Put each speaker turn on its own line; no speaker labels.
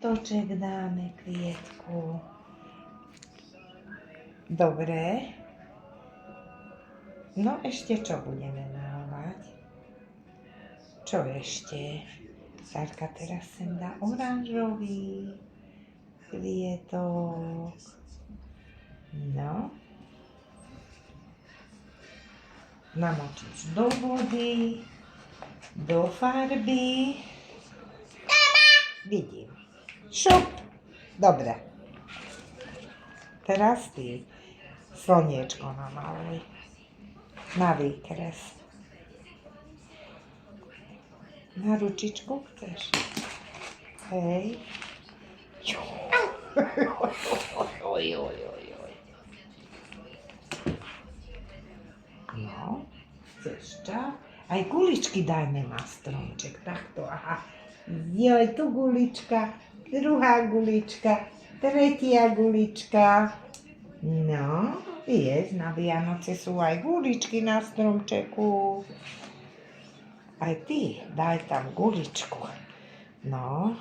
Toček dáme kvietku. Dobre. No ešte čo budeme malovať? Čo ešte? Sarka teraz sem dá oranžový kvietok. No. Namočíš do vody, do farby. Vidím. Šup. Dobre. Teraz ty slniečko namaluj. Na výkres. Na ručičku chceš? Hej. No, chceš čo? Aj guličky dajme na stromček. Takto, aha. Joj, tu gulička, druhá gulička, tretia gulička. No, vieš, na Vianoce sú aj guličky na stromčeku. Aj ty, daj tam guličku. No,